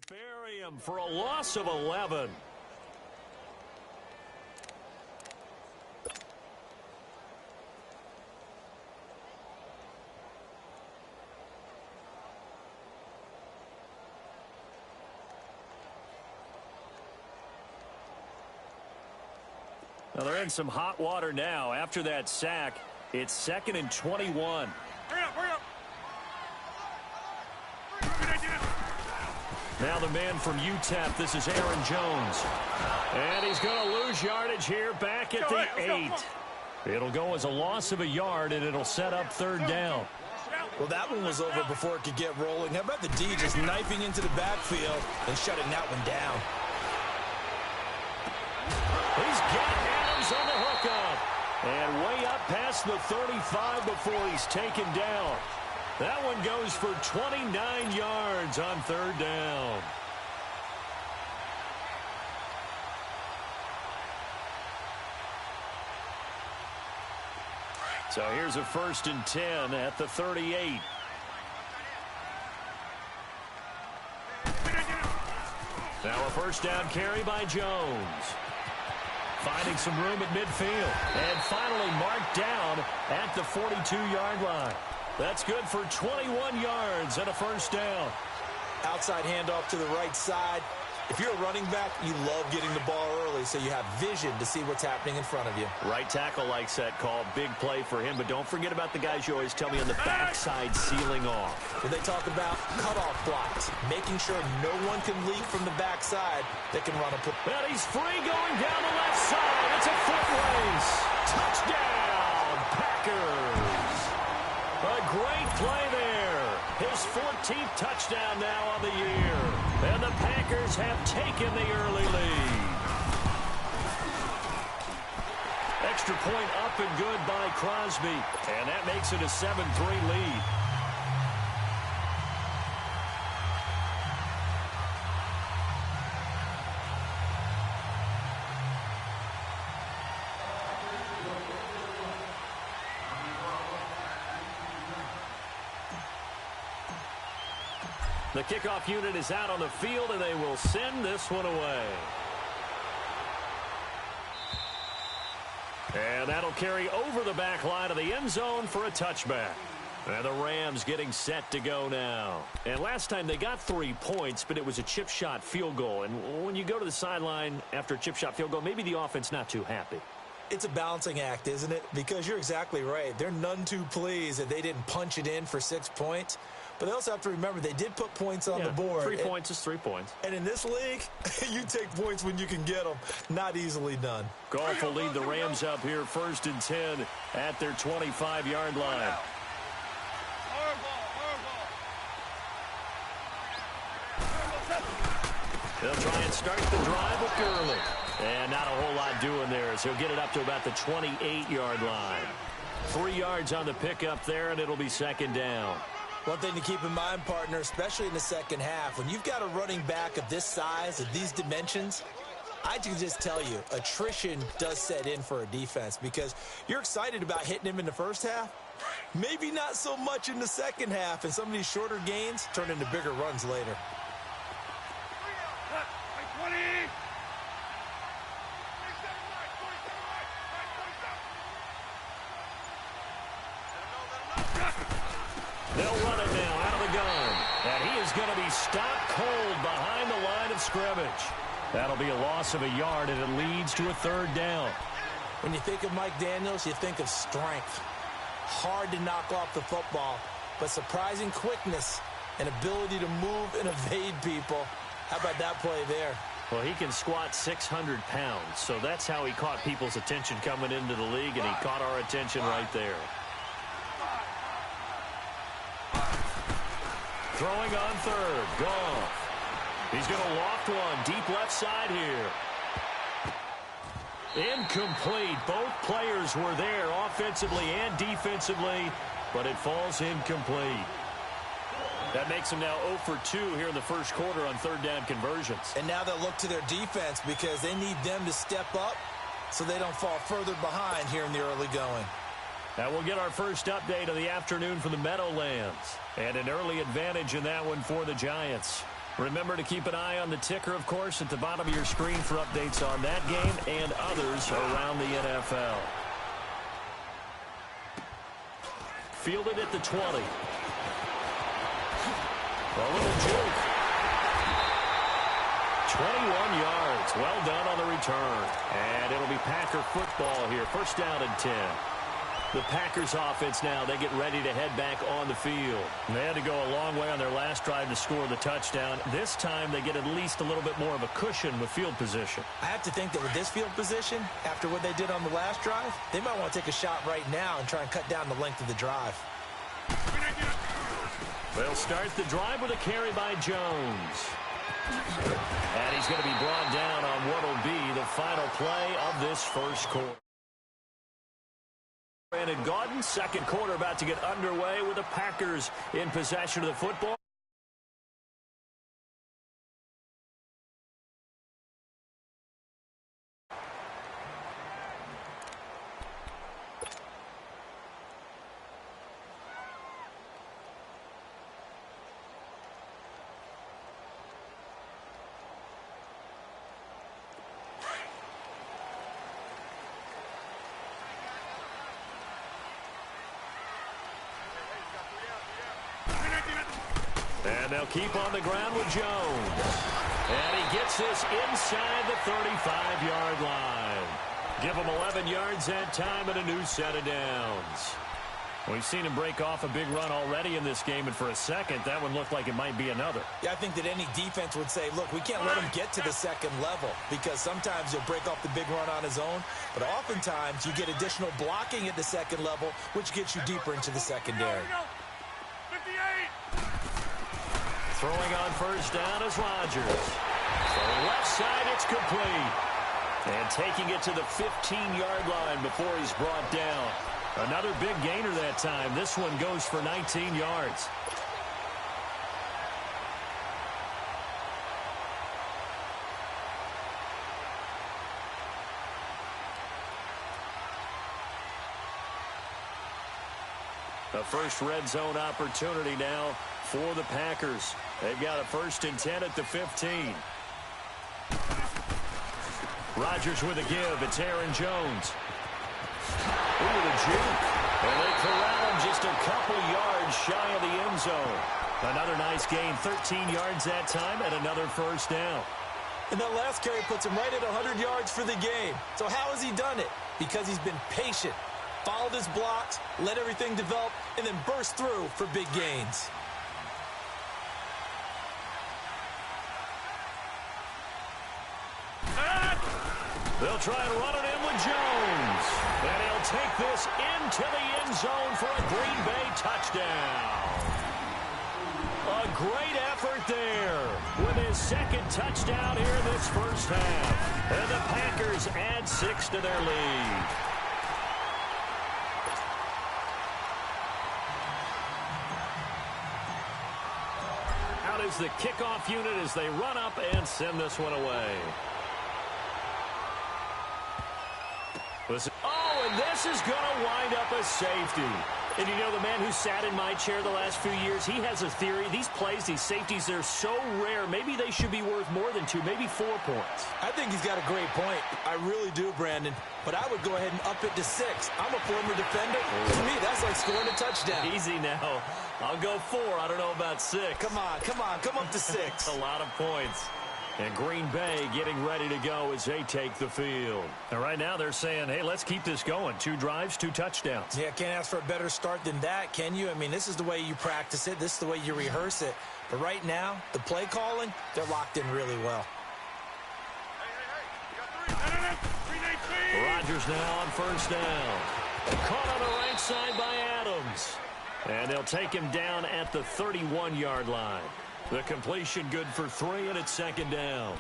Bury him for a loss of 11. Well, they're in some hot water now. After that sack, it's 2nd and 21. Hurry up, hurry up. Now the man from UTEP, this is Aaron Jones. And he's going to lose yardage here back at the 8. It'll go as a loss of a yard, and it'll set up 3rd down. Well, that one was over before it could get rolling. How about the D just knifing into the backfield and shutting that one down? He's got Adams on the hookup. And way up past the 35 before he's taken down. That one goes for 29 yards on 3rd down. So here's a 1st and 10 at the 38. Now a 1st down carry by Jones. Finding some room at midfield. And finally marked down at the 42-yard line. That's good for 21 yards and a 1st down. Outside handoff to the right side. If you're a running back, you love getting the ball early so you have vision to see what's happening in front of you. Right tackle likes that call. Big play for him. But don't forget about the guys you always tell me on the backside sealing off. When they talk about cutoff blocks, making sure no one can leak from the backside that can run a play. Well, he's free going down the left side. It's a foot race. Touchdown, Packers. A great play there. His 14th touchdown now on the year. And the Packers have taken the early lead. Extra point up and good by Crosby. And that makes it a 7-3 lead. The kickoff unit is out on the field, and they will send this one away. And that'll carry over the back line of the end zone for a touchback. And the Rams getting set to go now. And last time they got 3 points, but it was a chip shot field goal. And when you go to the sideline after a chip shot field goal, maybe the offense not too happy. It's a balancing act, isn't it? Because you're exactly right. They're none too pleased that they didn't punch it in for 6 points. But they also have to remember they did put points on the board. 3 points is 3 points. And in this league, you take points when you can get them. Not easily done. Goff will lead the Rams up here 1st and 10 at their 25-yard line. They'll try and start the drive with Gurley. And not a whole lot doing there, so he'll get it up to about the 28-yard line. 3 yards on the pickup there, and it'll be 2nd down. One thing to keep in mind, partner, especially in the second half, when you've got a running back of this size, of these dimensions, I can just tell you, attrition does set in for a defense because you're excited about hitting him in the first half. Maybe not so much in the second half, and some of these shorter gains turn into bigger runs later. They'll run it now out of the gun. And he is going to be stopped cold behind the line of scrimmage. That'll be a loss of a yard, and it leads to a 3rd down. When you think of Mike Daniels, you think of strength. Hard to knock off the football, but surprising quickness and ability to move and evade people. How about that play there? Well, he can squat 600 pounds, so that's how he caught people's attention coming into the league, and he caught our attention right there. Throwing on 3rd, Goff. He's going to loft one, deep left side here. Incomplete. Both players were there offensively and defensively, but it falls incomplete. That makes them now 0 for 2 here in the first quarter on 3rd down conversions. And now they'll look to their defense because they need them to step up so they don't fall further behind here in the early going. Now we'll get our first update of the afternoon from the Meadowlands. And an early advantage in that one for the Giants. Remember to keep an eye on the ticker, of course, at the bottom of your screen for updates on that game and others around the NFL. Fielded at the 20. A little juke. 21 yards. Well done on the return. And it'll be Packer football here. First down and 10. The Packers offense now, they get ready to head back on the field. They had to go a long way on their last drive to score the touchdown. This time they get at least a little bit more of a cushion with field position. I have to think that with this field position, after what they did on the last drive, they might want to take a shot right now and try and cut down the length of the drive. They'll start the drive with a carry by Jones. And he's going to be brought down on what will be the final play of this first quarter. Brandon Gaudin, second quarter about to get underway with the Packers in possession of the football. And they'll keep on the ground with Jones. And he gets this inside the 35-yard line. Give him 11 yards that time and a new set of downs. We've seen him break off a big run already in this game, and for a second, that one looked like it might be another. Yeah, I think that any defense would say, look, we can't let him get to the second level, because sometimes he'll break off the big run on his own, but oftentimes you get additional blocking at the second level, which gets you deeper into the secondary. 58. Throwing on first down is Rodgers. So left side, it's complete. And taking it to the 15-yard line before he's brought down. Another big gainer that time. This one goes for 19 yards. A first red zone opportunity now for the Packers. They've got a 1st and 10 at the 15. Rodgers with a give. It's Aaron Jones. Ooh, the juke. And they corral him just a couple yards shy of the end zone. Another nice gain, 13 yards that time, and another first down. And that last carry puts him right at 100 yards for the game. So how has he done it? Because he's been patient, followed his blocks, let everything develop, and then burst through for big gains. They'll try and run it in with Jones. And he'll take this into the end zone for a Green Bay touchdown. A great effort there with his second touchdown here in this first half. And the Packers add 6 to their lead. Out is the kickoff unit as they run up and send this one away. Oh, and this is going to wind up a safety. And you know, the man who sat in my chair the last few years, he has a theory. These plays, these safeties, they're so rare. Maybe they should be worth more than 2, maybe 4 points. I think he's got a great point. I really do, Brandon. But I would go ahead and up it to 6. I'm a former defender. To me, that's like scoring a touchdown. Easy now. I'll go 4. I don't know about 6. Come on. Come up to 6. A lot of points. And Green Bay getting ready to go as they take the field. And right now they're saying, hey, let's keep this going. 2 drives, 2 touchdowns. Yeah, can't ask for a better start than that, can you? I mean, this is the way you practice it. This is the way you rehearse it. But right now, the play calling, they're locked in really well. Rodgers now on first down. Caught on the right side by Adams. And they'll take him down at the 31-yard line. The completion good for 3, and it's second down.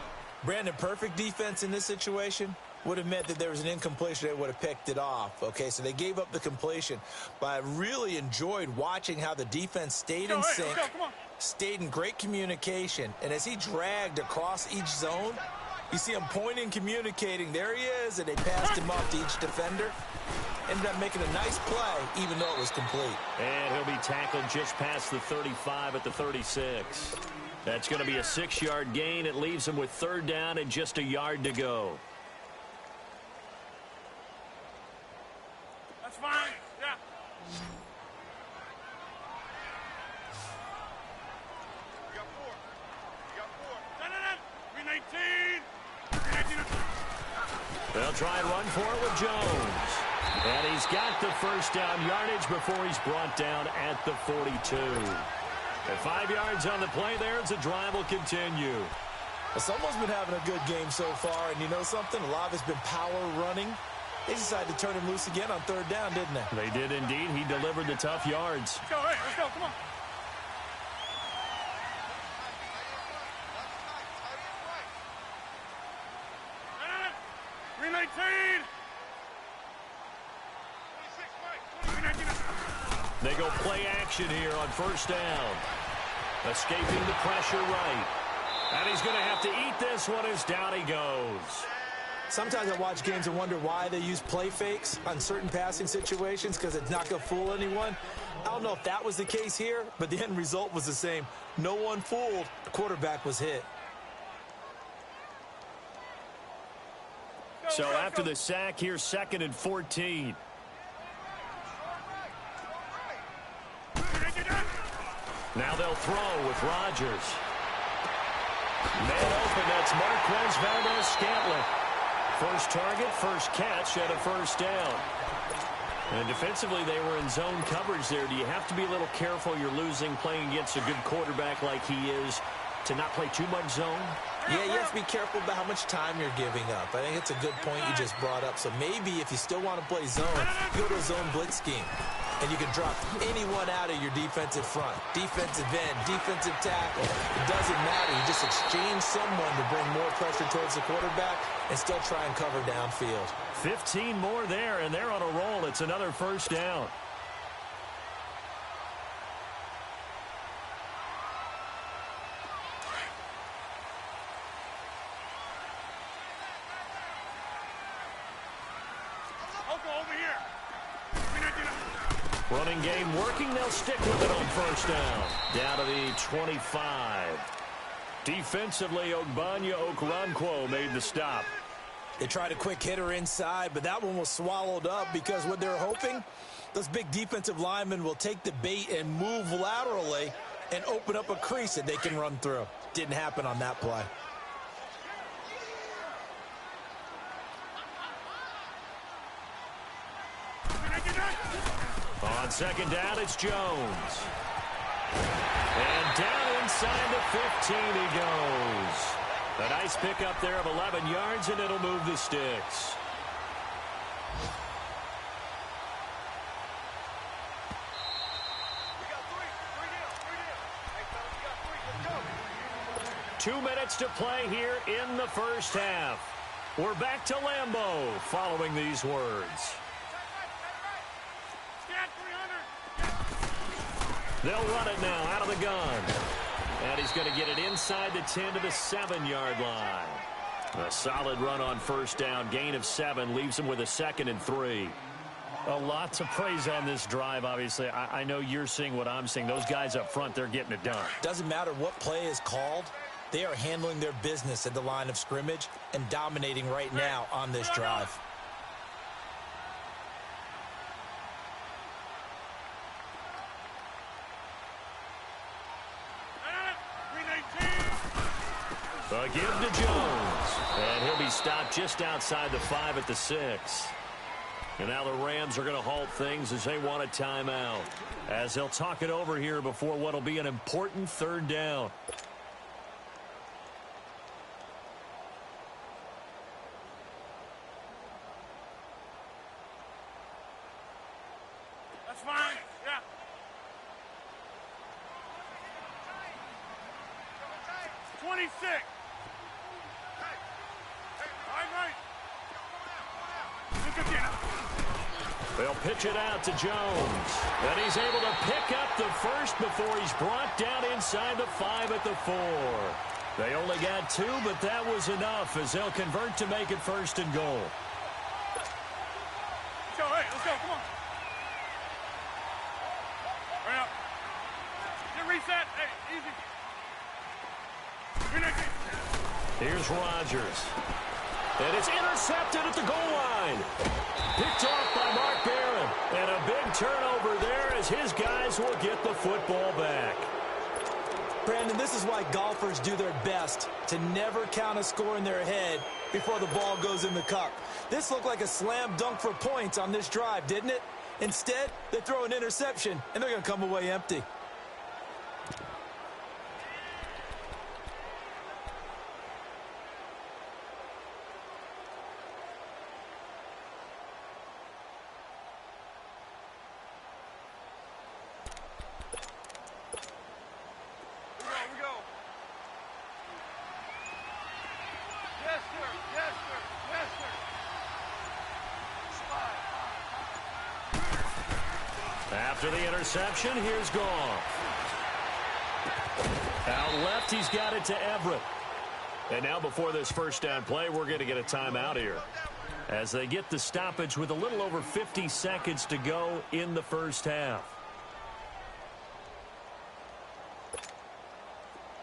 Brandon, perfect defense in this situation would have meant that there was an incompletion. They would have picked it off. Okay, so they gave up the completion. But I really enjoyed watching how the defense stayed in sync, stayed in great communication. And as he dragged across each zone, you see him pointing, communicating. There he is, and they passed him off to each defender. Ended up making a nice play, even though it was complete. And he'll be tackled just past the 35 at the 36. That's going to be a 6-yard gain. It leaves him with 3rd down and just a yard to go. That's fine. Yeah. You got 4. You got 4. 319. They'll try and run for it with Jones. And he's got the first down yardage before he's brought down at the 42. And 5 yards on the play there as the drive will continue. Well, someone's been having a good game so far, and you know something? A lot of it's been power running. They decided to turn him loose again on 3rd down, didn't they? They did indeed. He delivered the tough yards. Let's go, hey, let's go, come on. They go play action here on 1st down. Escaping the pressure right. And he's going to have to eat this one as down he goes. Sometimes I watch games and wonder why they use play fakes on certain passing situations because it's not going to fool anyone. I don't know if that was the case here, but the end result was the same. No one fooled. The quarterback was hit. So after the sack, here's 2nd and 14. Now they'll throw with Rodgers. Man open, that's Marquez Valdez-Scantling. First target, first catch, and a 1st down. And defensively, they were in zone coverage there. Do you have to be a little careful you're losing playing against a good quarterback like he is to not play too much zone? Yeah, you have to be careful about how much time you're giving up. I think it's a good point you just brought up. So maybe if you still want to play zone, you go to a zone blitz scheme. And you can drop anyone out of your defensive front. Defensive end, defensive tackle. It doesn't matter. You just exchange someone to bring more pressure towards the quarterback and still try and cover downfield. 15 more there, and they're on a roll. It's another 1st down. Running game working. They'll stick with it on 1st down. Down to the 25. Defensively, Ogbanya Okoronkwo made the stop. They tried a quick hitter inside, but that one was swallowed up because what they're hoping, those big defensive linemen will take the bait and move laterally and open up a crease that they can run through. Didn't happen on that play. On 2nd down, it's Jones. And down inside the 15 he goes. A nice pickup there of 11 yards, and it'll move the sticks. We got 3 down. Hey, fellas, we got 3. Let's go. 2 minutes to play here in the 1st half. We're back to Lambeau following these words. They'll run it now out of the gun. And he's going to get it inside the 10 to the 7-yard line. A solid run on 1st down. Gain of 7 leaves him with a 2nd and 3. A lot to praise on this drive, obviously. I know you're seeing what I'm seeing. Those guys up front, they're getting it done. Doesn't matter what play is called. They are handling their business at the line of scrimmage and dominating right now on this drive. A give to Jones. And he'll be stopped just outside the 5 at the 6. And now the Rams are going to halt things as they want a timeout. As they'll talk it over here before what will be an important 3rd down. That's fine. Yeah. Twenty-six. They'll pitch it out to Jones. And he's able to pick up the first before he's brought down inside the 5 at the 4. They only got 2, but that was enough as they'll convert to make it 1st and goal. Let's go, hey, let's go, come on. Hurry up. Get reset, hey, easy. Here's Rodgers. And it's intercepted at the goal line. Picked off by Mark Barron. And a big turnover there as his guys will get the football back. Brandon, this is why golfers do their best to never count a score in their head before the ball goes in the cup. This looked like a slam dunk for points on this drive, didn't it? Instead, they throw an interception, and they're going to come away empty. After the interception, here's Goff. Out left, he's got it to Everett. And now before this first down play, we're going to get a timeout here, as they get the stoppage with a little over 50 seconds to go in the first half.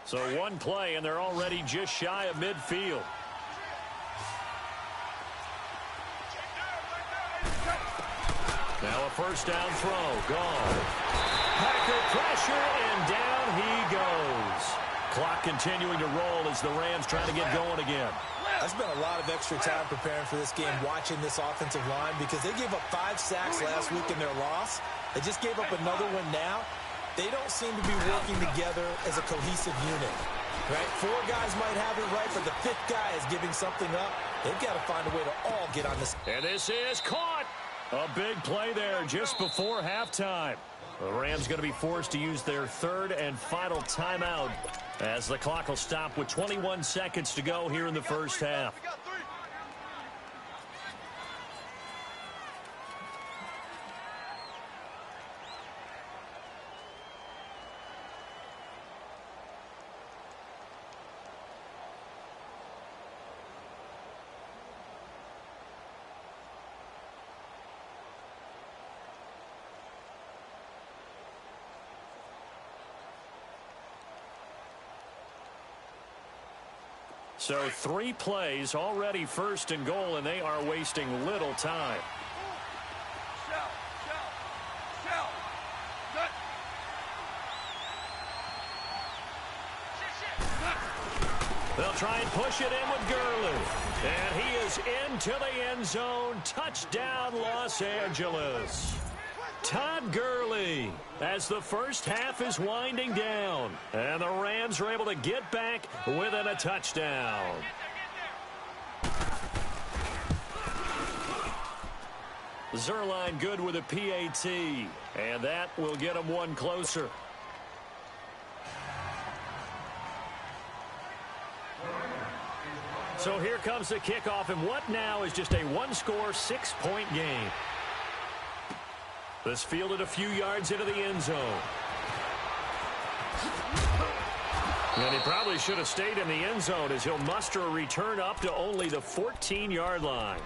So one play, and they're already just shy of midfield. Now a first down throw. Gone. Packer pressure, and down he goes. Clock continuing to roll as the Rams try to get going again. I spent a lot of extra time preparing for this game, watching this offensive line, because they gave up 5 sacks last week in their loss. They just gave up another one now. They don't seem to be working together as a cohesive unit. Right? 4 guys might have it right, but the 5th guy is giving something up. They've got to find a way to all get on this. And this is caught. A big play there just before halftime. The Rams going to be forced to use their third and final timeout as the clock will stop with 21 seconds to go here in the first half. So 3 plays already first and goal, and they are wasting little time. They'll try and push it in with Gurley. And he is into the end zone. Touchdown, Los Angeles. Todd Gurley as the first half is winding down. And the Rams are able to get back within a touchdown. Zerline good with a PAT. And that will get him one closer. So here comes the kickoff, and what now is just a one-score, 6-point game. This fielded a few yards into the end zone. And he probably should have stayed in the end zone as he'll muster a return up to only the 14-yard line.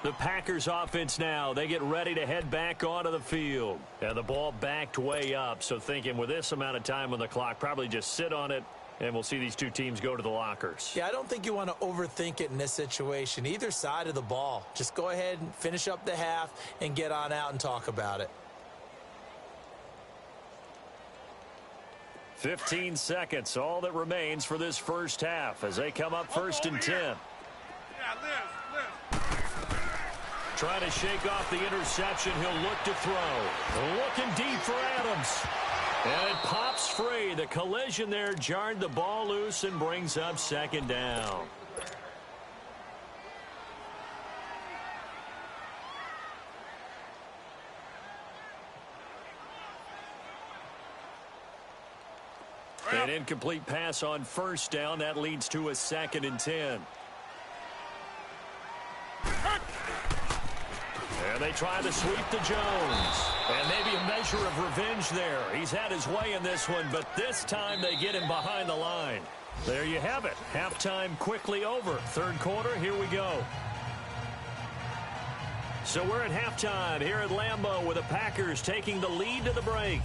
The Packers offense now, they get ready to head back onto the field. And the ball backed way up, so thinking with this amount of time on the clock, probably just sit on it, and we'll see these two teams go to the lockers. Yeah, I don't think you want to overthink it in this situation. Either side of the ball. Just go ahead and finish up the half and get on out and talk about it. 15 seconds, all that remains for this first half as they come up first and 10. Yeah, Liz. Trying to shake off the interception. He'll look to throw. Looking deep for Adams. And it pops free. The collision there jarred the ball loose and brings up second down. An incomplete pass on first down. That leads to a 2nd and 10. And they try to sweep to Jones. And maybe a measure of revenge there. He's had his way in this one, but this time they get him behind the line. There you have it. Halftime quickly over. Third quarter, here we go. So we're at halftime here at Lambeau with the Packers taking the lead to the break.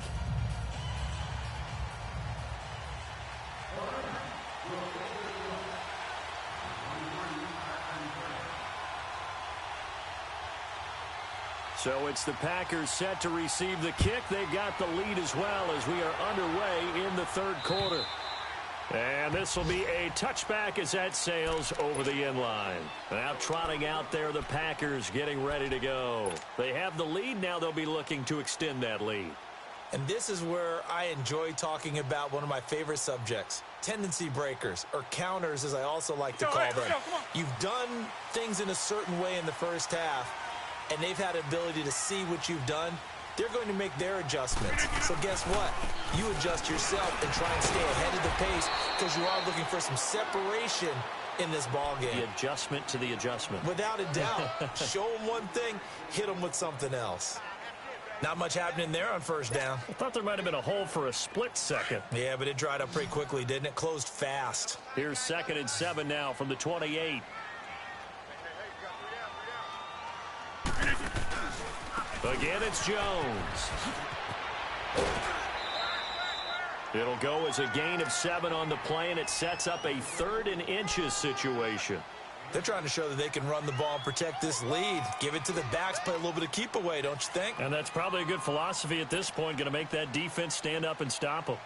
So it's the Packers set to receive the kick. They've got the lead as well as we are underway in the third quarter. And this will be a touchback as that sails over the end line. Now trotting out there, the Packers getting ready to go. They have the lead. Now they'll be looking to extend that lead. And this is where I enjoy talking about one of my favorite subjects, tendency breakers, or counters as I also like to call them. You've done things in a certain way in the first half, and they've had the ability to see what you've done. They're going to make their adjustments. So guess what? You adjust yourself and try and stay ahead of the pace because you are looking for some separation in this ball game. The adjustment to the adjustment. Without a doubt. Show them one thing, hit them with something else. Not much happening there on first down. I thought there might have been a hole for a split second. Yeah, but it dried up pretty quickly, didn't it? Closed fast. Here's 2nd and 7 now from the 28. Again, it's Jones. It'll go as a gain of 7 on the play, and it sets up a 3rd and inches situation. They're trying to show that they can run the ball and protect this lead. Give it to the backs, play a little bit of keep away, don't you think? And that's probably a good philosophy at this point, going to make that defense stand up and stop them.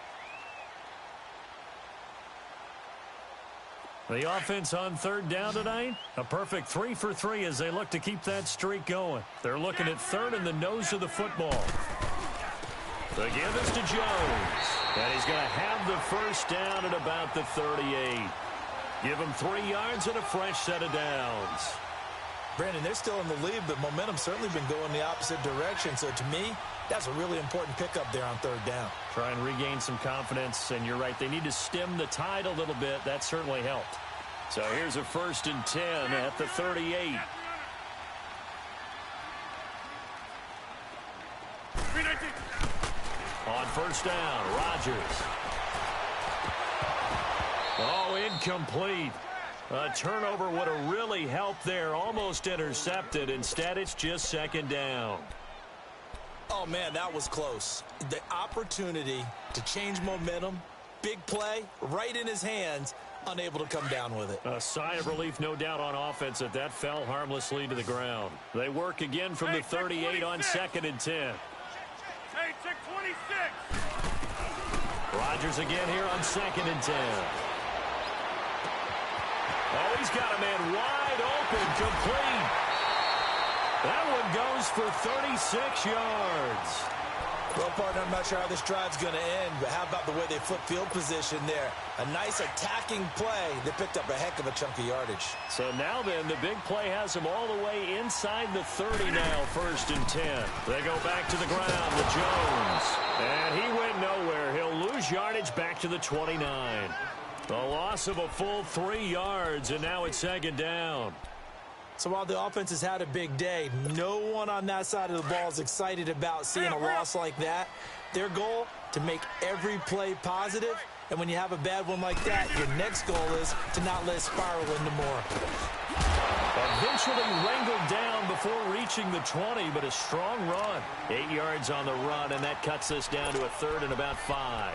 The offense on 3rd down tonight, a perfect 3 for 3 as they look to keep that streak going. They're looking at 3rd in the nose of the football. The give is to Jones, and he's going to have the first down at about the 38. Give him 3 yards and a fresh set of downs. Brandon, they're still in the lead, but momentum's certainly been going the opposite direction. So to me, that's a really important pickup there on 3rd down. Try and regain some confidence, and you're right. They need to stem the tide a little bit. That certainly helped. So here's a 1st and 10 at the 38. On 1st down, Rodgers. Oh, incomplete. A turnover would have really helped there. Almost intercepted. Instead, it's just 2nd down. Oh, man, that was close. The opportunity to change momentum, big play, right in his hands, unable to come down with it. A sigh of relief, no doubt, on offense that that fell harmlessly to the ground. They work again from the 38 on 2nd and 10. Hey, check 26. Rodgers again here on 2nd and 10. Oh, he's got a man wide open, complete. That one goes for 36 yards. Well, partner, I'm not sure how this drive's going to end, but how about the way they flip field position there? A nice attacking play that picked up a heck of a chunk of yardage. So now then, the big play has him all the way inside the 30 now, 1st and 10. They go back to the ground with Jones. And he went nowhere. He'll lose yardage back to the 29. The loss of a full 3 yards, and now it's 2nd down. So while the offense has had a big day, no one on that side of the ball is excited about seeing a loss like that. Their goal, to make every play positive, and when you have a bad one like that, your next goal is to not let it spiral into more. Eventually wrangled down before reaching the 20, but a strong run. 8 yards on the run, and that cuts us down to a 3rd and about 5.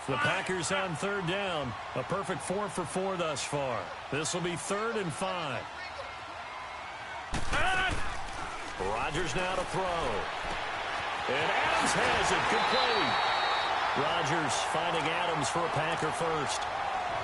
The Packers on 3rd down. A perfect 4 for 4 thus far. This will be 3rd and 5. Rodgers now to throw. And Adams has it, complete. Rodgers finding Adams for a Packer first.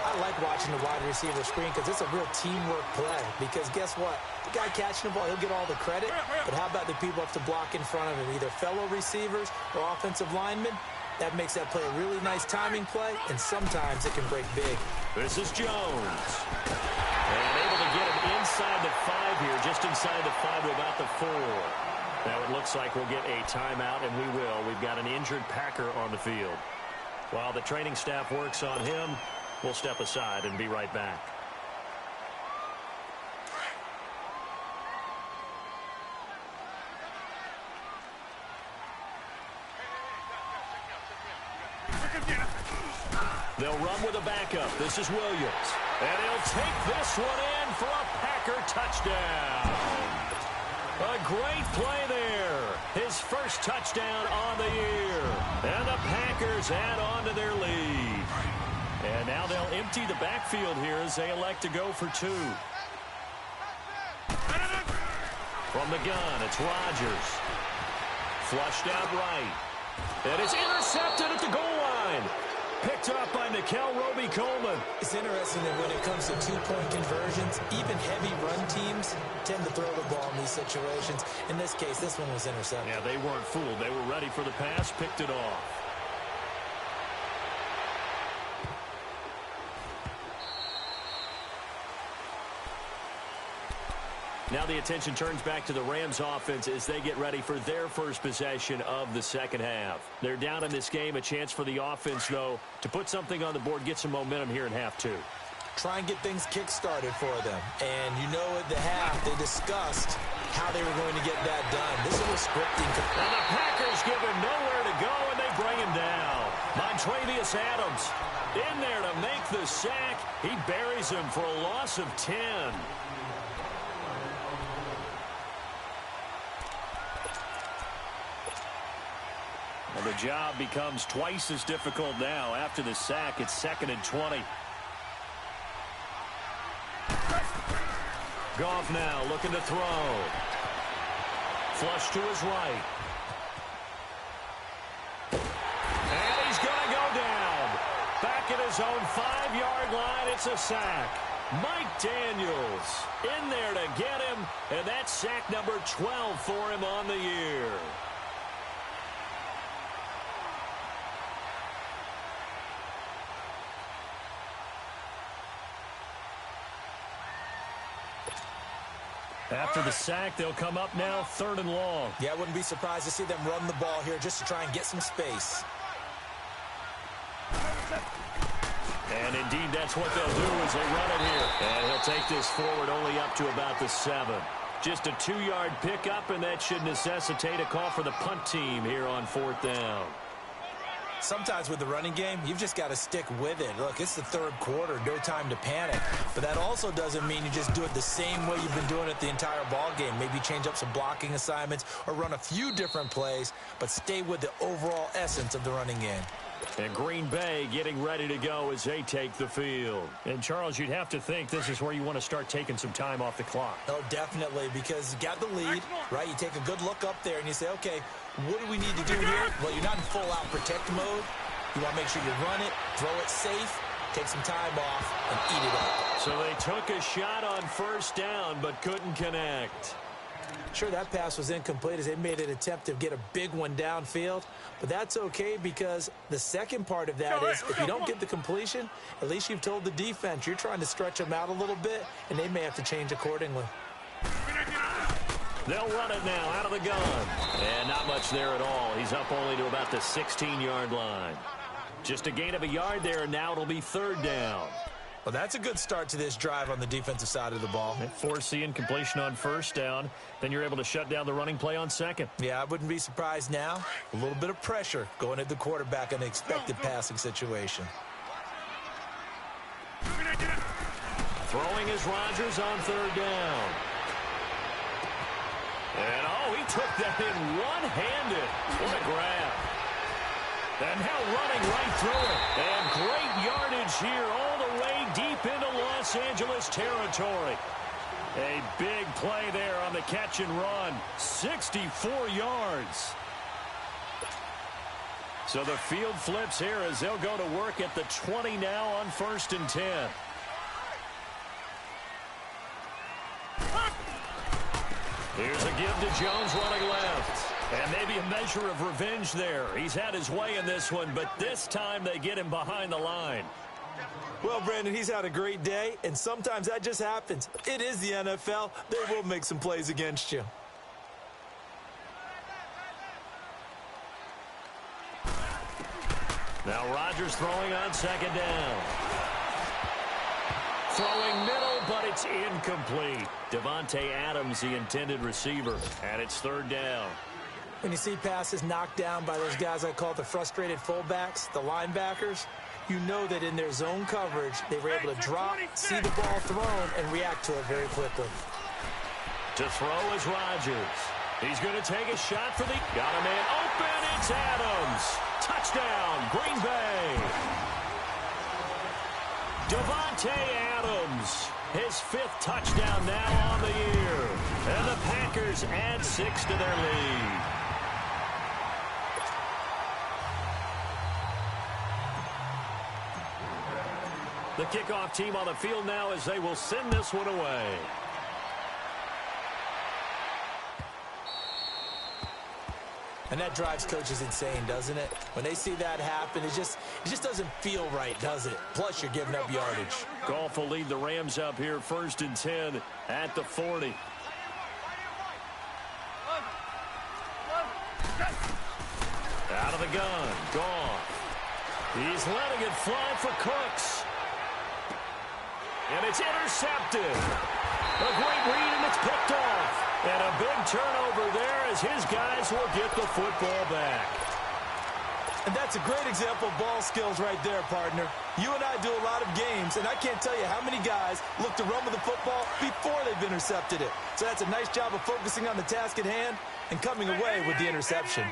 I like watching the wide receiver screen because it's a real teamwork play. Because guess what? The guy catching the ball, he'll get all the credit. But how about the people up to block in front of him, either fellow receivers or offensive linemen? That makes that play a really nice timing play, and sometimes it can break big. This is Jones. And able to get him inside the 5 here, just inside the 5 to about the 4. Now it looks like we'll get a timeout, and we will. We've got an injured Packer on the field. While the training staff works on him, we'll step aside and be right back. They'll run with a backup. This is Williams. And he'll take this one in for a Packer touchdown. A great play there. His first touchdown on the year. And the Packers add on to their lead. And now they'll empty the backfield here as they elect to go for 2. From the gun, it's Rodgers. Flushed out right. And it's intercepted at the goal line. Picked up by Nickel Roby-Coleman. It's interesting that when it comes to two-point conversions, even heavy run teams tend to throw the ball in these situations. In this case, this one was intercepted. Yeah, they weren't fooled. They were ready for the pass, picked it off. Now the attention turns back to the Rams offense as they get ready for their first possession of the second half. They're down in this game. A chance for the offense, though, to put something on the board, get some momentum here in half two. Try and get things kick-started for them. And you know at the half, they discussed how they were going to get that done. This is a scripting. And the Packers give him nowhere to go, and they bring him down. Montravius Adams in there to make the sack. He buries him for a loss of 10. Well, the job becomes twice as difficult now. After the sack, it's 2nd and 20. Goff now looking to throw. Flush to his right. And he's going to go down. Back at his own 5-yard line, it's a sack. Mike Daniels in there to get him, and that's sack number 12 for him on the year. After the sack, they'll come up now 3rd and long. Yeah, I wouldn't be surprised to see them run the ball here just to try and get some space. And indeed, that's what they'll do as they run it here. And he'll take this forward only up to about the 7. Just a 2-yard pickup, and that should necessitate a call for the punt team here on 4th down. Sometimes with the running game, you've just got to stick with it. Look, it's the 3rd quarter, no time to panic. But that also doesn't mean you just do it the same way you've been doing it the entire ball game. Maybe change up some blocking assignments or run a few different plays, but stay with the overall essence of the running game. And Green Bay getting ready to go as they take the field. And, Charles, you'd have to think this is where you want to start taking some time off the clock. Oh, definitely, because you got the lead, right? You take a good look up there and you say, okay, what do we need to do here? Well, you're not in full-out protect mode. You want to make sure you run it, throw it safe, take some time off, and eat it up. So they took a shot on 1st down but couldn't connect. Sure, that pass was incomplete as they made an attempt to get a big one downfield, but that's okay because the second part of that is if you don't get the completion, at least you've told the defense you're trying to stretch them out a little bit, and they may have to change accordingly. They'll run it now out of the gun. And not much there at all. He's up only to about the 16-yard line. Just a gain of a yard there, and now it'll be 3rd down. Well, that's a good start to this drive on the defensive side of the ball. Forcing completion on 1st down. Then you're able to shut down the running play on 2nd. Yeah, I wouldn't be surprised now. A little bit of pressure going at the quarterback in an expected passing situation. Throwing is Rodgers on 3rd down. And, oh, he took that in one-handed. What a grab. And now running right through it. And great yardage here all the way deep into Los Angeles territory. A big play there on the catch and run. 64 yards. So the field flips here as they'll go to work at the 20 now on 1st and 10. Here's a give to Jones running left. And maybe a measure of revenge there. He's had his way in this one, but this time they get him behind the line. Well, Brandon, he's had a great day, and sometimes that just happens. It is the NFL. They will make some plays against you. Now Rodgers throwing on 2nd down. Throwing middle, but it's incomplete. Davante Adams, the intended receiver, and it's 3rd down. When you see passes knocked down by those guys I call the frustrated fullbacks, the linebackers, you know that in their zone coverage, they were able to drop, see the ball thrown, and react to it very quickly. To throw is Rodgers. He's going to take a shot for the... Got a man open, it's Adams. Touchdown, Green Bay. Davante Adams, his 5th touchdown now on the year. And the Packers add 6 to their lead. The kickoff team on the field now as they will send this one away. And that drives coaches insane, doesn't it? When they see that happen, it just doesn't feel right, does it? Plus, you're giving up yardage. Goff will lead the Rams up here 1st and 10 at the 40. Out of the gun, Goff. He's letting it fly for Cooks. And it's intercepted. A great read, and it's picked off. And a big turnover there as his guys will get the football back. And that's a great example of ball skills right there, partner. You and I do a lot of games, and I can't tell you how many guys look to run with the football before they've intercepted it. So that's a nice job of focusing on the task at hand and coming away with the interception.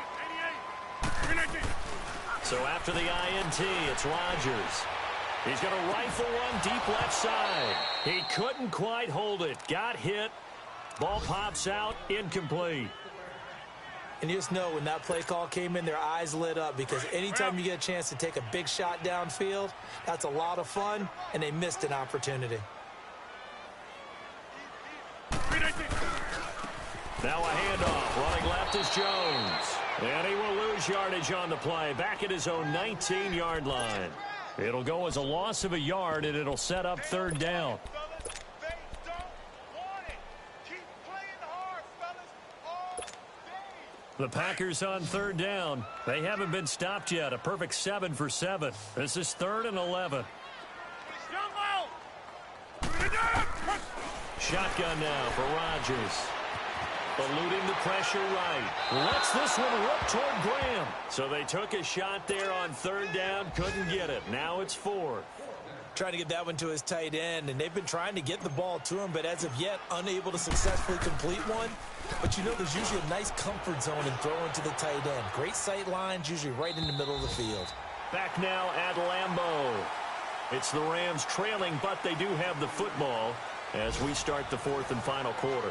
So after the INT, it's Rodgers. He's going to rifle one deep left side. He couldn't quite hold it. Got hit. Ball pops out. Incomplete. And you just know when that play call came in, their eyes lit up because anytime you get a chance to take a big shot downfield, that's a lot of fun, and they missed an opportunity. Now a handoff. Running left is Jones. And he will lose yardage on the play. Back at his own 19-yard line. It'll go as a loss of a yard, and it'll set up 3rd down. The Packers on 3rd down. They haven't been stopped yet. A perfect 7 for 7. This is 3rd and 11. Shotgun now for Rodgers. Eluding the pressure right. Lets this one rip toward Graham. So they took a shot there on 3rd down. Couldn't get it. Now it's 4th. Trying to get that one to his tight end, and they've been trying to get the ball to him, but as of yet, unable to successfully complete one. But you know there's usually a nice comfort zone in throwing to the tight end. Great sight lines, usually right in the middle of the field. Back now at Lambeau. It's the Rams trailing, but they do have the football as we start the 4th and final quarter.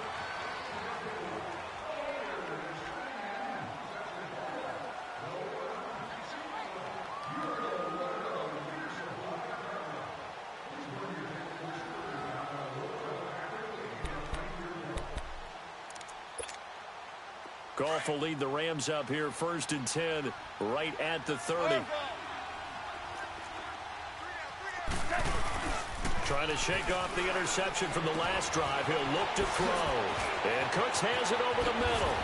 Goff will lead the Rams up here 1st and 10 right at the 30. Trying to shake off the interception from the last drive. He'll look to throw. And Cooks has it over the middle.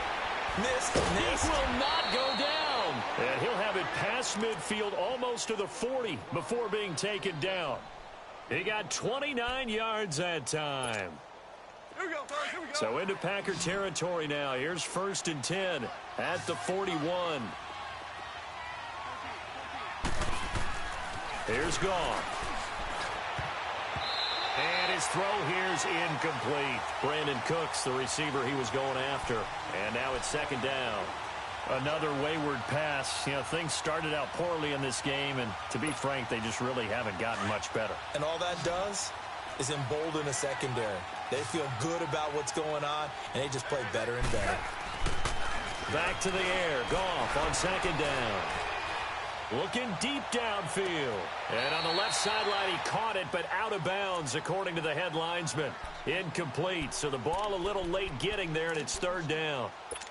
Missed. It will not go down. And he'll have it past midfield almost to the 40 before being taken down. He got 29 yards that time. So into Packer territory now. Here's 1st and 10 at the 41. Here's Goff. And his throw here's incomplete. Brandon Cooks, the receiver he was going after. And now it's 2nd down. Another wayward pass. You know, things started out poorly in this game, and to be frank, they just really haven't gotten much better. And all that does is embolden a secondary. They feel good about what's going on, and they just play better and better. Back to the air. Goff on 2nd down. Looking deep downfield. And on the left sideline, he caught it, but out of bounds, according to the head linesman. Incomplete, so the ball a little late getting there, and it's 3rd down.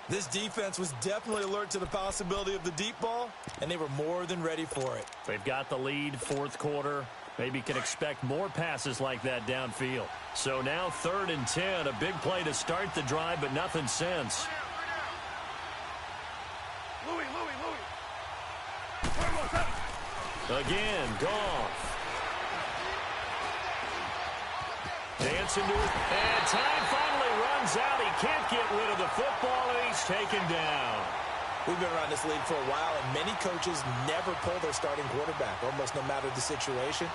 This defense was definitely alert to the possibility of the deep ball, and they were more than ready for it. They've got the lead, 4th quarter. Maybe can expect more passes like that downfield. So now 3rd and 10, a big play to start the drive, but nothing since. Again, Goff. Dancing to it. And time finally runs out. He can't get rid of the football, and he's taken down. We've been around this league for a while, and many coaches never pull their starting quarterback, almost no matter the situation.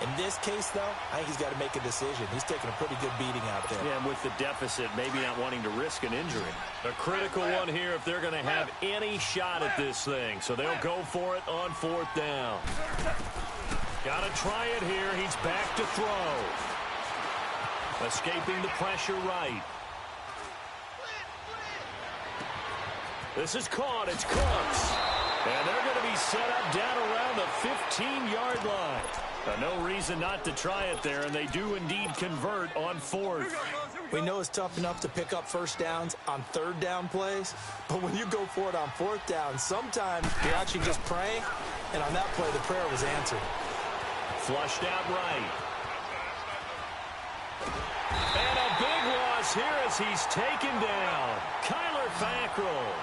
In this case, though, I think he's got to make a decision. He's taking a pretty good beating out there. Yeah, and with the deficit, maybe not wanting to risk an injury. A critical one here if they're going to have any shot at this thing. So they'll go for it on 4th down. Got to try it here. He's back to throw. Escaping the pressure right. This is caught. It's Cooks. And they're going to be set up down around the 15-yard line. No reason not to try it there, and they do indeed convert on fourth. We know it's tough enough to pick up first downs on third down plays, but when you go for it on fourth down, sometimes you're actually just praying, and on that play, the prayer was answered. Flushed out right. And a big loss here as he's taken down. Kyler Fackrell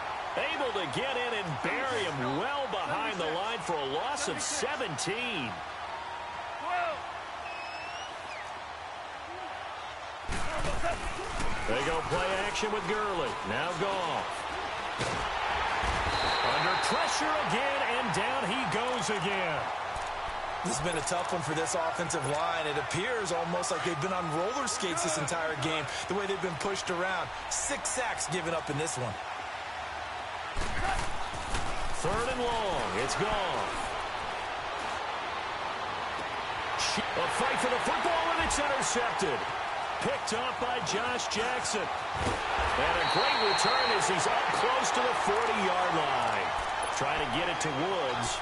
able to get in and bury him well behind the line for a loss of 17. They go play action with Gurley. Now Goff. Under pressure again, and down he goes again. This has been a tough one for this offensive line. It appears almost like they've been on roller skates this entire game, the way they've been pushed around. 6 sacks given up in this one. Third and long. It's Goff. A fight for the football, and it's intercepted. Picked off by Josh Jackson. And a great return as he's up close to the 40-yard line. Trying to get it to Woods.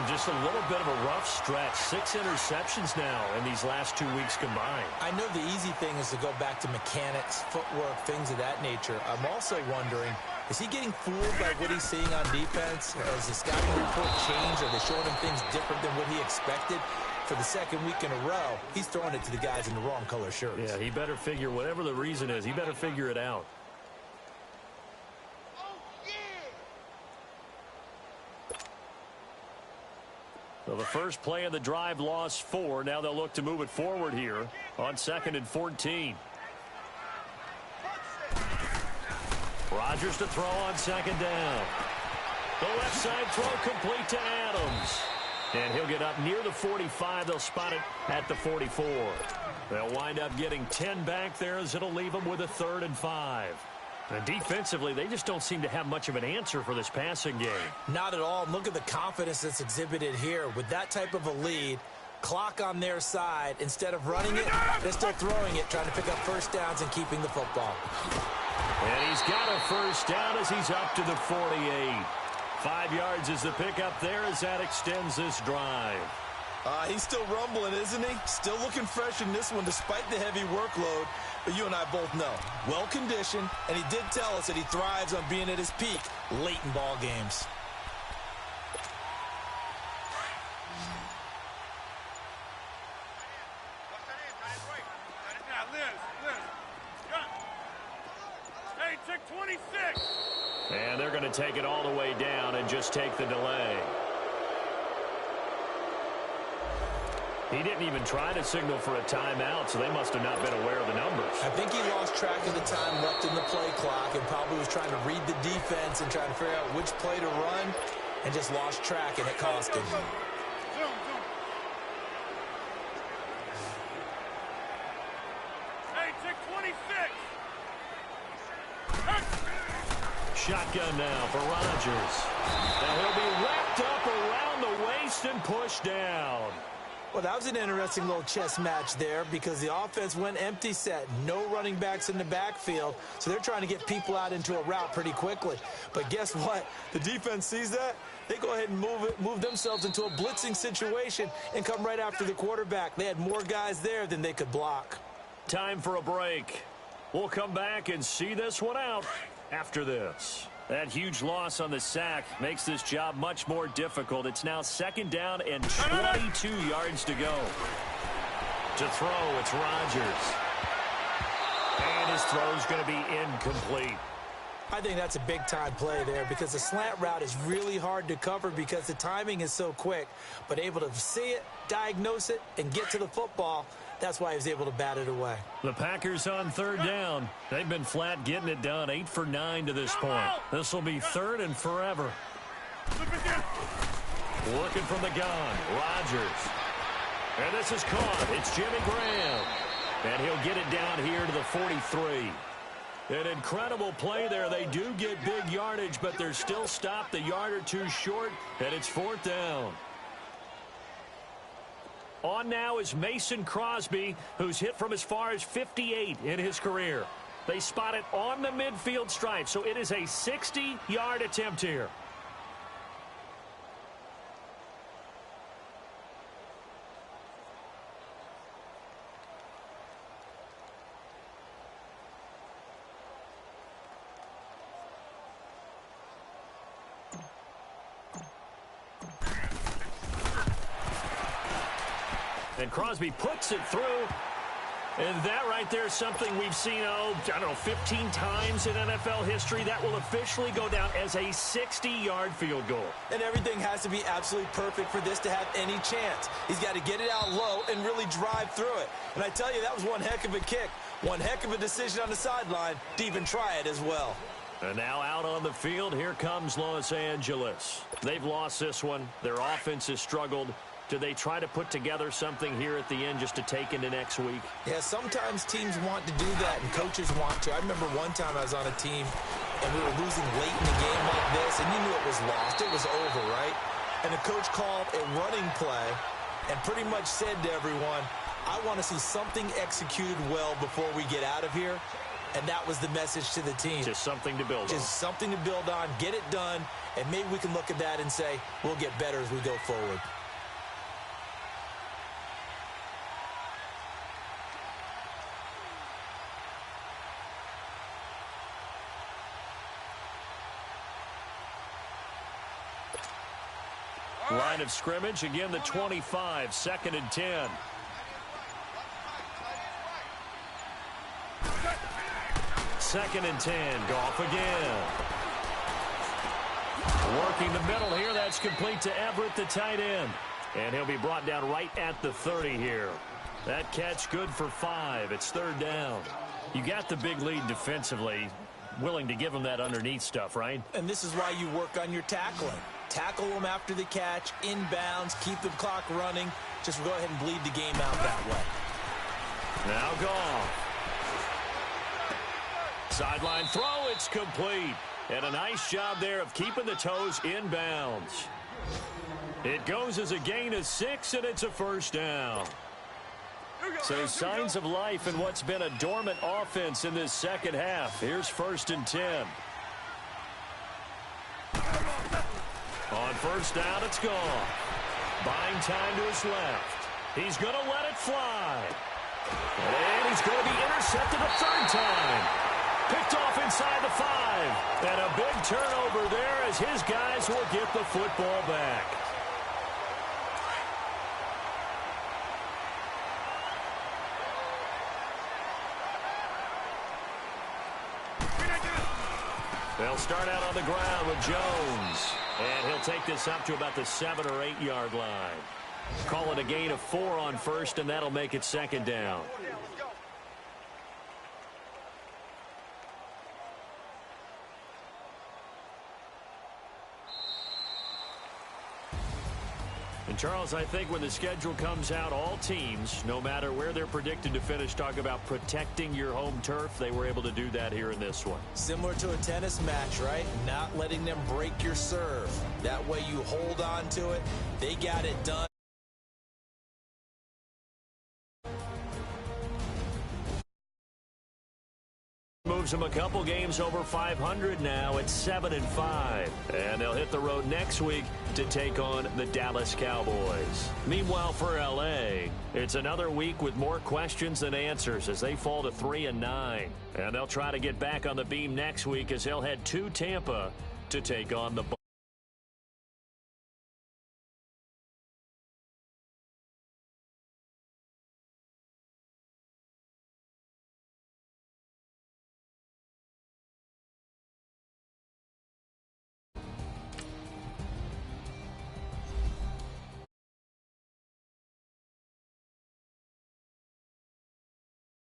Just a little bit of a rough stretch. 6 interceptions now in these last 2 weeks combined. I know the easy thing is to go back to mechanics, footwork, things of that nature. I'm also wondering, is he getting fooled by what he's seeing on defense? Has the scouting report changed? Are they showing him things different than what he expected? For the second week in a row, he's throwing it to the guys in the wrong color shirts. Yeah, he better figure, whatever the reason is, he better figure it out. So the first play of the drive lost 4. Now they'll look to move it forward here on 2nd and 14. Rodgers to throw on 2nd down. The left side throw complete to Adams. And he'll get up near the 45. They'll spot it at the 44. They'll wind up getting 10 back there as it'll leave them with a 3rd and 5. And defensively, they just don't seem to have much of an answer for this passing game. Not at all. Look at the confidence that's exhibited here. With that type of a lead, clock on their side, instead of running it, they're still throwing it, trying to pick up first downs and keeping the football. And he's got a first down as he's up to the 48. 5 yards is the pickup there as that extends this drive. He's still rumbling, isn't he? Still looking fresh in this one despite the heavy workload. But you and I both know, well-conditioned, and he did tell us that he thrives on being at his peak late in ball games. Hey, check 26. And they're going to take it all the way down and just take the delay. He didn't even try to signal for a timeout, so they must have not been aware of the numbers. I think he lost track of the time left in the play clock and probably was trying to read the defense and trying to figure out which play to run and just lost track, and it cost him. Hey, check 26. Shotgun now for Rodgers. Now he'll be wrapped up around the waist and pushed down. Well, that was an interesting little chess match there because the offense went empty set. No running backs in the backfield, so they're trying to get people out into a route pretty quickly. But guess what? The defense sees that. They go ahead and move themselves into a blitzing situation and come right after the quarterback. They had more guys there than they could block. Time for a break. We'll come back and see this one out after this. That huge loss on the sack makes this job much more difficult. It's now 2nd down and 22 yards to go. To throw, it's Rodgers. And his throw's going to be incomplete. I think that's a big-time play there because the slant route is really hard to cover because the timing is so quick. But able to see it, diagnose it, and get to the football, that's why he was able to bat it away. The Packers on 3rd down. They've been flat getting it done. 8 for 9 to this point. This will be 3rd and forever. Looking from the gun, Rodgers. And this is caught. It's Jimmy Graham. And he'll get it down here to the 43. An incredible play there. They do get big yardage, but they're still stopped a yard or two short, and it's 4th down. On now is Mason Crosby, who's hit from as far as 58 in his career. They spot it on the midfield stripe, so it is a 60-yard attempt here. And Crosby puts it through. And that right there is something we've seen, I don't know, 15 times in NFL history. That will officially go down as a 60-yard field goal. And everything has to be absolutely perfect for this to have any chance. He's got to get it out low and really drive through it. And I tell you, that was one heck of a kick. One heck of a decision on the sideline to even try it as well. And now out on the field, here comes Los Angeles. They've lost this one. Their offense has struggled. Do they try to put together something here at the end just to take into next week? Yeah, sometimes teams want to do that, and coaches want to. I remember one time I was on a team, and we were losing late in the game like this, and you knew it was lost. It was over, right? And the coach called a running play and pretty much said to everyone, I want to see something executed well before we get out of here. And that was the message to the team. Just something to build on. Just something to build on, get it done, and maybe we can look at that and say, we'll get better as we go forward. Line of scrimmage, again the 25, 2nd and 10. Second and 10, Goff again. Working the middle here, that's complete to Everett, the tight end. And he'll be brought down right at the 30 here. That catch good for 5. It's 3rd down. You got the big lead defensively, willing to give him that underneath stuff, right? And this is why you work on your tackling. Tackle them after the catch, inbounds, keep the clock running. Just go ahead and bleed the game out that way. Now Goff. Sideline throw, it's complete. And a nice job there of keeping the toes inbounds. It goes as a gain of 6, and it's a 1st down. So signs of life in what's been a dormant offense in this second half. Here's 1st and 10. On 1st down, it's gone. Buying time to his left. He's going to let it fly. And he's going to be intercepted a 3rd time. Picked off inside the 5. And a big turnover there as his guys will get the football back. They'll start out on the ground with Jones. And he'll take this up to about the 7 or 8 yard line. Call it a gain of 4 on 1st, and that'll make it 2nd down. And Charles, I think when the schedule comes out, all teams, no matter where they're predicted to finish, talk about protecting your home turf. They were able to do that here in this one. Similar to a tennis match, right? Not letting them break your serve. That way you hold on to it. They got it done. Moves them a couple games over 500 now. It's 7-5. And they'll hit the road next week to take on the Dallas Cowboys. Meanwhile, for L.A., it's another week with more questions than answers as they fall to 3-9. And they'll try to get back on the beam next week as they'll head to Tampa to take on the